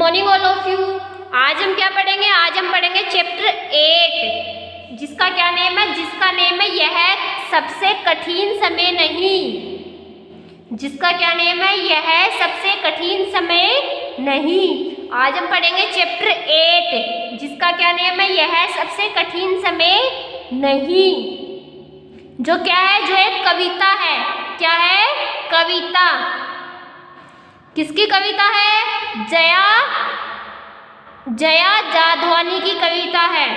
Morning all of you. आज हम क्या पढ़ेंगे? आज हम पढ़ेंगे चैप्टर 8 जिसका क्या नेम है? जिसका नेम है यह सबसे कठिन समय नहीं। जिसका क्या नेम है? यह सबसे कठिन समय नहीं। आज हम पढ़ेंगे चैप्टर 8 जिसका क्या नेम है? यह सबसे कठिन समय नहीं। जो क्या है? जो एक कविता है। क्या है? कविता। किसकी कविता है? जया जादवानी की कविता है।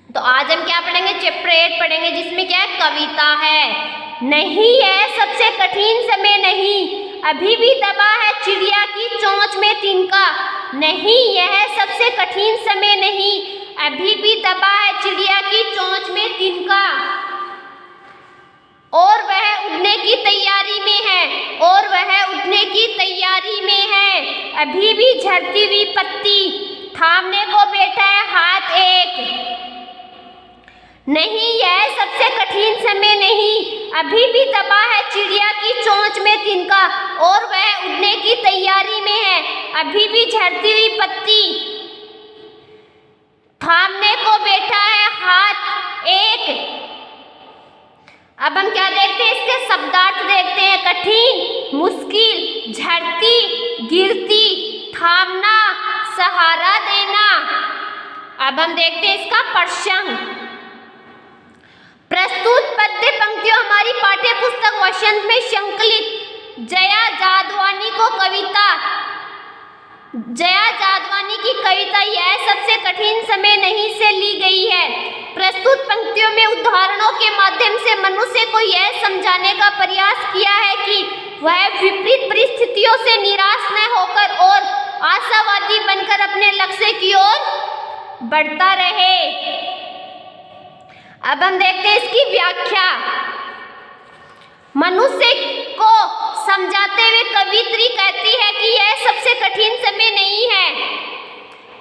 तो आज हम क्या पढ़ेंगे? चैप्टर 8 पढ़ेंगे जिसमें क्या है? कविता है। नहीं है सबसे कठिन समय नहीं, अभी भी दबा है चिड़िया की चोंच में तिनका। नहीं, यह सबसे कठिन समय नहीं, अभी भी दबा है चिड़िया की चोंच में तिनका। और वह उड़ने की तैयारी में है, और वह उड़ने की तैयारी में है। अभी भी झड़ती हुई पत्ती थामने को बैठा है हाथ एक। नहीं, यह सबसे कठिन समय नहीं, अभी भी दबा है चिड़िया की चोंच में तिनका। और वह उड़ने की तैयारी में है, अभी भी झड़ती हुई पत्ती थामने को बैठा है हाथ एक। अब हम क्या देखते हैं? इसके शब्दार्थ देखते हैं। कठिन, मुश्किल, झड़ती, गिरती, थामना, सहारा देना। अब हम देखते हैं इसका प्रसंग। प्रस्तुत पद्य पंक्तियों हमारी पाठ्य पुस्तक वसंत में संकलित जया जादवानी को कविता जया जादवानी की कविता यह सबसे कठिन समय नहीं से ली गई है। प्रस्तुत पंक्तियों में उदाहरणों के माध्यम से मनुष्य को यह समझाने का प्रयास किया है कि वह विपरीत परिस्थितियों से निराश न होकर और आशावादी बनकर अपने लक्ष्य की ओर बढ़ता रहे। अब हम देखते हैं इसकी व्याख्या। मनुष्य को समझाते हुए कवित्री कहती है कि यह सबसे कठिन समय नहीं है,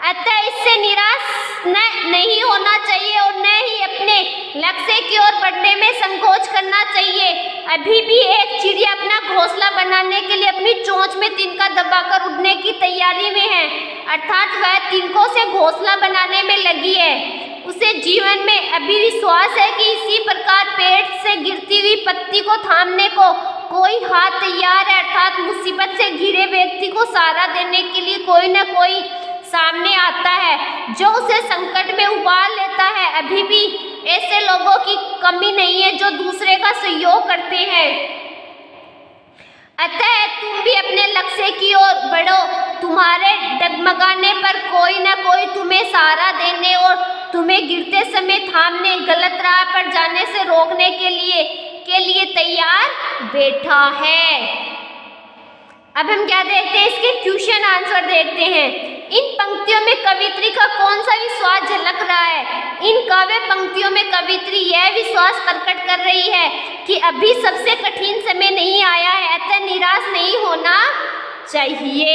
अतः इससे निराश नहीं होना चाहिए और न ही अपने लक्ष्य की ओर बढ़ने में संकोच करना चाहिए। अभी भी एक चिड़िया अपना घोंसला बनाने के लिए अपनी चोंच में तिनका दबाकर उड़ने की तैयारी में है, अर्थात वह तिनकों से घोंसला बनाने में लगी है। उसे जीवन में अभी विश्वास है कि इसी प्रकार पेड़ से गिरती हुई पत्ती को थामने को कोई हाथ तैयार है, अर्थात मुसीबत से घिरे व्यक्ति को सहारा देने के लिए कोई न कोई सामने आता है जो उसे संकट में उबार लेता है। अभी भी ऐसे लोगों की कमी नहीं है जो दूसरे का सहयोग करते हैं। अतः तुम भी अपने लक्ष्य की ओर बढ़ो। तुम्हारे डगमगाने पर कोई न कोई तुम्हें सहारा देने और तुम्हें गिरते समय थामने, गलत राह पर जाने से रोकने के लिए तैयार बैठा है। अब हम क्या देखते हैं? इसके क्वेश्चन आंसर देखते हैं। इन पंक्तियों में कवित्री का कौन सा विश्वास झलक रहा है? इन काव्य पंक्तियों में कवित्री यह विश्वास प्रकट कर रही है कि अभी सबसे कठिन समय नहीं आया है, अतः निराश नहीं होना चाहिए।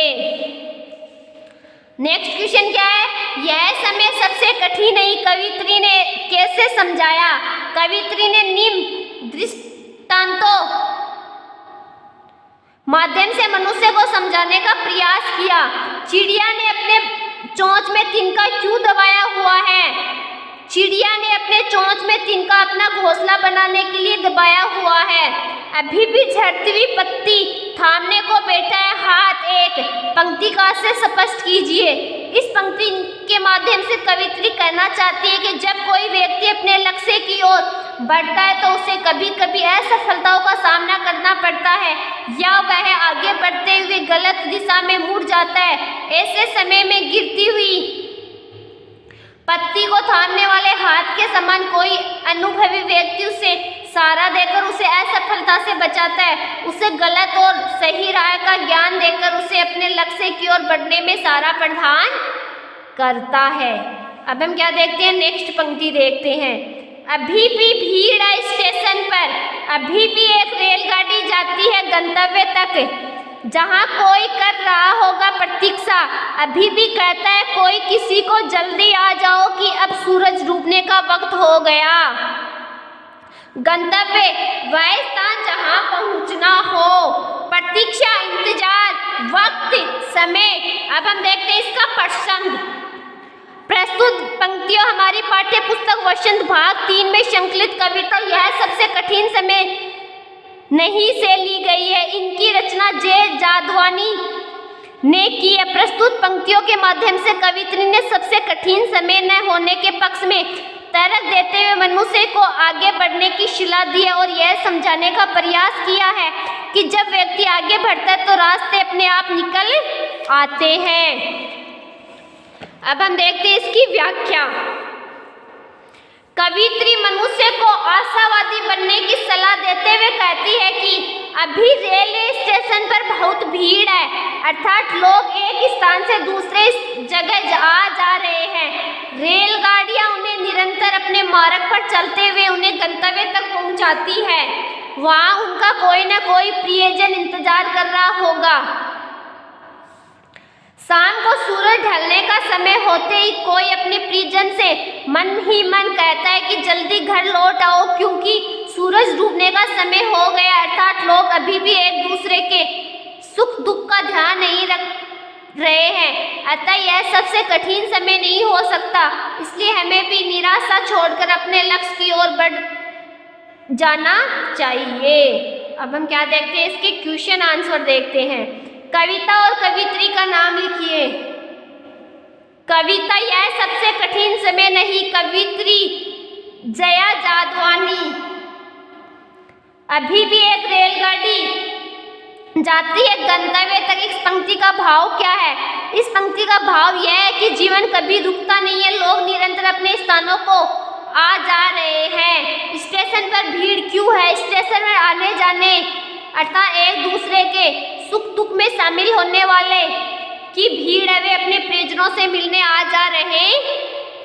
नेक्स्ट क्वेश्चन क्या है? यह समय सबसे कठिन नहीं, कवित्री ने कैसे समझाया? कवित्री ने निम्न दृष्टांतों माध्यम से मनुष्य को समझाने का प्रयास किया। चिड़िया ने अपने चोंच में तिनका क्यों दबाया हुआ है? चिड़िया ने अपने चोंच में तिनका अपना घोंसला बनाने के लिए दबाया हुआ है। अभी भी झड़ती हुई पत्ती थामने को बैठा है हाथ एक। पंक्ति का से स्पष्ट कीजिए। इस पंक्ति के माध्यम से कवित्री कहना चाहती है कि जब कोई व्यक्ति अपने लक्ष्य की ओर बढ़ता है तो उसे कभी कभी असफलताओं का सामना करना पड़ता है या वह आगे बढ़ते हुए गलत दिशा में मुड़ जाता है। ऐसे समय में गिरती हुई पत्ती को थामने वाले हाथ के समान कोई अनुभवी व्यक्ति उसे सहारा देकर उसे असफलता से बचाता है, उसे गलत और सही राह का ज्ञान देकर उसे अपने लक्ष्य की ओर बढ़ने में सहारा प्रदान करता है। अब हम क्या देखते हैं? नेक्स्ट पंक्ति देखते हैं। अभी भी भीड़ है स्टेशन पर, अभी भी एक रेलगाड़ी जाती है गंतव्य तक जहां कोई कर रहा होगा प्रतीक्षा। अभी भी कहता है कोई किसी को जल्दी आ जाओ कि अब सूरज डूबने का वक्त हो गया। गंतव्य वह स्थान जहां पहुंचना हो, प्रतीक्षा, इंतजार, वक्त, समय। अब हम देखते हैं इसका प्रसंग। प्रस्तुत पंक्तियों हमारी पाठ्य पुस्तक वसंत भाग 3 में संकलित कविता यह सबसे कठिन समय नहीं से ली गई है। इनकी रचना जे जादवानी ने की है। प्रस्तुत पंक्तियों के माध्यम से कवित्री ने सबसे कठिन समय न होने के पक्ष में तर्क देते हुए मनुष्य को आगे बढ़ने की सलाह दी है और यह समझाने का प्रयास किया है कि जब व्यक्ति आगे बढ़ता है तो रास्ते अपने आप निकल आते हैं। अब हम देखते हैं इसकी व्याख्या। कवित्री मनुष्य को आशावादी बनने की सलाह देते हुए कहती है कि अभी रेलवे स्टेशन पर बहुत भीड़ है, अर्थात लोग एक स्थान से दूसरे जगह आ जा रहे हैं। रेलगाड़ियां उन्हें निरंतर अपने मार्ग पर चलते हुए उन्हें गंतव्य तक पहुंचाती है। वहां उनका कोई न कोई प्रियजन इंतजार कर रहा होगा। शाम को सूरज ढलने का समय होते ही कोई अपने प्रियजन से मन ही मन कहता है कि जल्दी घर लौट आओ क्योंकि सूरज डूबने का समय हो गया। अर्थात लोग अभी भी एक दूसरे के सुख दुख का ध्यान नहीं रख रहे हैं। अतः यह सबसे कठिन समय नहीं हो सकता, इसलिए हमें भी निराशा छोड़कर अपने लक्ष्य की ओर बढ़ जाना चाहिए। अब हम क्या देखते हैं, इसके क्वेश्चन आंसर देखते हैं। कविता और कवित्री का नाम लिखिए। कविता यह सबसे कठिन समय नहीं, कवित्री जया जादवानी। अभी भी एक रेलगाड़ी जाती है गंतव्य तक। इस पंक्ति का भाव क्या है? इस पंक्ति का भाव यह है कि जीवन कभी रुकता नहीं है, लोग निरंतर अपने स्थानों को आ जा रहे हैं। स्टेशन पर भीड़ क्यों है? स्टेशन में आने जाने अर्थात एक दूसरे के सुख दुख में शामिल होने वाले की भीड़ है। वे अपने प्रियजनों से मिलने आ जा रहे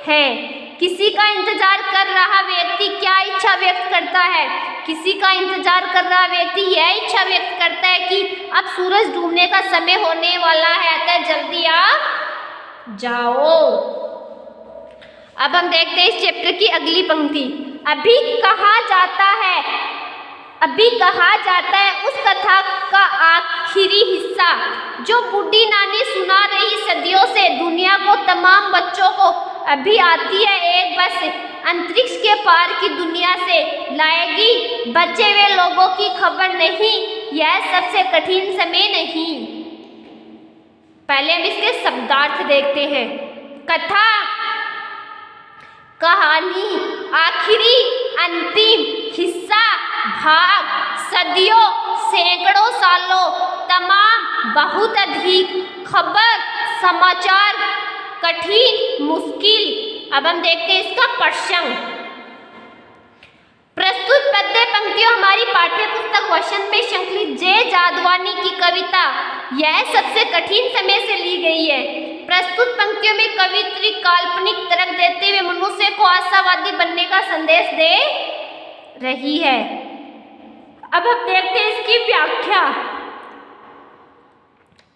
हैं। किसी का इंतजार कर रहा व्यक्ति क्या इच्छा व्यक्त करता है? किसी का इंतजार कर रहा व्यक्ति यह इच्छा व्यक्त करता है कि अब सूरज डूबने का समय होने वाला है, अतः जल्दी आ जाओ। अब हम देखते हैं इस चैप्टर की अगली पंक्ति। अभी कहा जाता है उस कथा का आखिरी हिस्सा जो बूढ़ी नानी सुना रही सदियों से दुनिया को, तमाम बच्चों को अभी आती है एक बस अंतरिक्ष के पार की दुनिया से लाएगी बचे हुए लोगों की खबर नहीं। यह सबसे कठिन समय नहीं। पहले हम इसके शब्दार्थ देखते हैं। कथा, कहानी, आखिरी, अंतिम, हिस्सा, भाग, सदियों, सैकड़ों सालों, तमाम, बहुत अधिक, खबर, समाचार, कठिन, मुश्किल। अब हम देखते हैं इसका प्रसंग। प्रस्तुत पद्य पंक्तियों हमारी पाठ्य पुस्तक वसंत में संकलित जे जादवानी की कविता यह सबसे कठिन समय से ली गई है। प्रस्तुत पंक्तियों में कवित्री काल्पनिक तर्क देते हुए मनुष्य को आशावादी बनने का संदेश दे रही है। अब हम देखते हैं इसकी व्याख्या।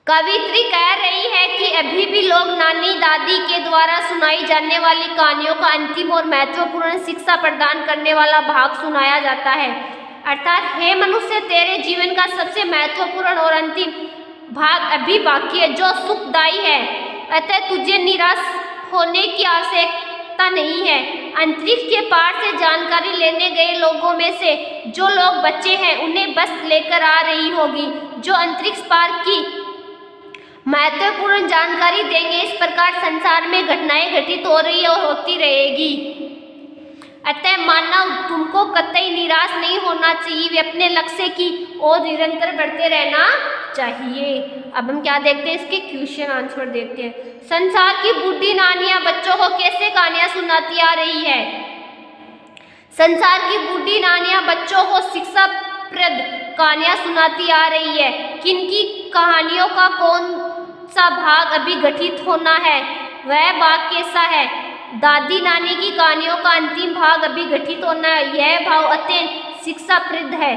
कवित्री कह रही है कि अभी भी लोग नानी दादी के द्वारा सुनाई जाने वाली कहानियों का अंतिम और महत्वपूर्ण शिक्षा प्रदान करने वाला भाग सुनाया जाता है। अर्थात हे मनुष्य, तेरे जीवन का सबसे महत्वपूर्ण और अंतिम भाग अभी बाकी है जो सुखदायी है, अतः तुझे निराश होने की आवश्यकता नहीं है। अंतरिक्ष के पार से जानकारी लेने गए लोगों में से जो लोग बच्चे हैं उन्हें बस लेकर आ रही होगी जो अंतरिक्ष पार की महत्वपूर्ण जानकारी देंगे। इस प्रकार संसार में घटनाएं घटित हो रही है और होती रहेगी। अतः मानव तुमको कतई निराश नहीं होना चाहिए, वे अपने लक्ष्य की ओर निरंतर बढ़ते रहना चाहिए। अब हम क्या देखते हैं, इसके क्वेश्चन आंसर देखते हैं। संसार की बूढ़ी नानियां बच्चों को कैसे कहानियां सुनाती आ रही है? संसार की बूढ़ी नानियां बच्चों को शिक्षाप्रद कहानियां सुनाती आ रही है। किनकी कहानियों का कौन सा भाग अभी घटित होना है, वह भाग कैसा है? दादी नानी की कहानियों का अंतिम भाग अभी घटित होना है, यह भाव अत्यंत शिक्षाप्रद है।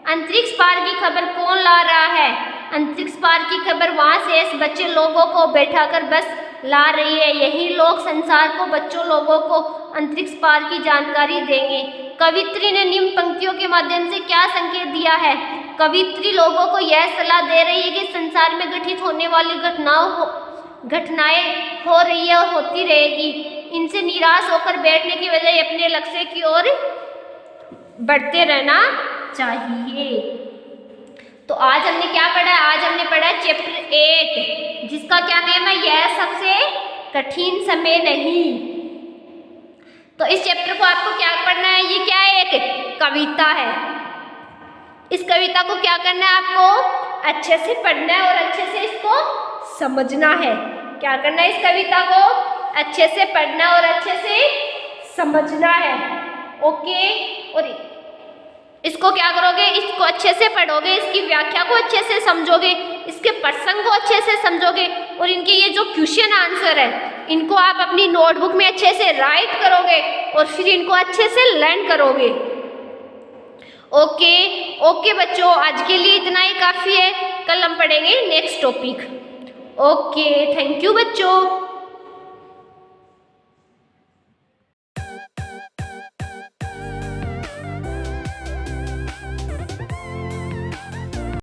अंतरिक्ष पार की खबर कौन ला रहा है? अंतरिक्ष पार की खबर वहां से बच्चे लोगों को बैठाकर बस ला रही है। यही लोग लोग संसार को, बच्चों लोगों को अंतरिक्ष पार की जानकारी देंगे। कवित्री ने निम्न पंक्तियों के माध्यम से क्या संकेत दिया है? कवित्री लोगों को यह सलाह दे रही है कि संसार में घटित होने वाली घटनाएं हो रही है और होती रहेगी। इनसे निराश होकर बैठने की बजाय अपने लक्ष्य की ओर बढ़ते रहना चाहिए। तो आज हमने क्या पढ़ा? आज हमने पढ़ा चैप्टर 8, जिसका क्या नाम है? यह सबसे कठिन समय नहीं। तो इस चैप्टर को आपको क्या पढ़ना है? ये क्या है? एक कविता है। इस कविता को क्या करना है? आपको अच्छे से पढ़ना है और अच्छे से इसको समझना है। क्या करना है? इस कविता को अच्छे से पढ़ना और अच्छे से समझना है। ओके, और इसको क्या करोगे? इसको अच्छे से पढ़ोगे, इसकी व्याख्या को अच्छे से समझोगे, इसके प्रसंग को अच्छे से समझोगे और इनके ये जो क्वेश्चन आंसर है इनको आप अपनी नोटबुक में अच्छे से राइट करोगे और फिर इनको अच्छे से लर्न करोगे। ओके बच्चों, आज के लिए इतना ही काफ़ी है। कल हम पढ़ेंगे next topic. Okay, thank you बच्चों।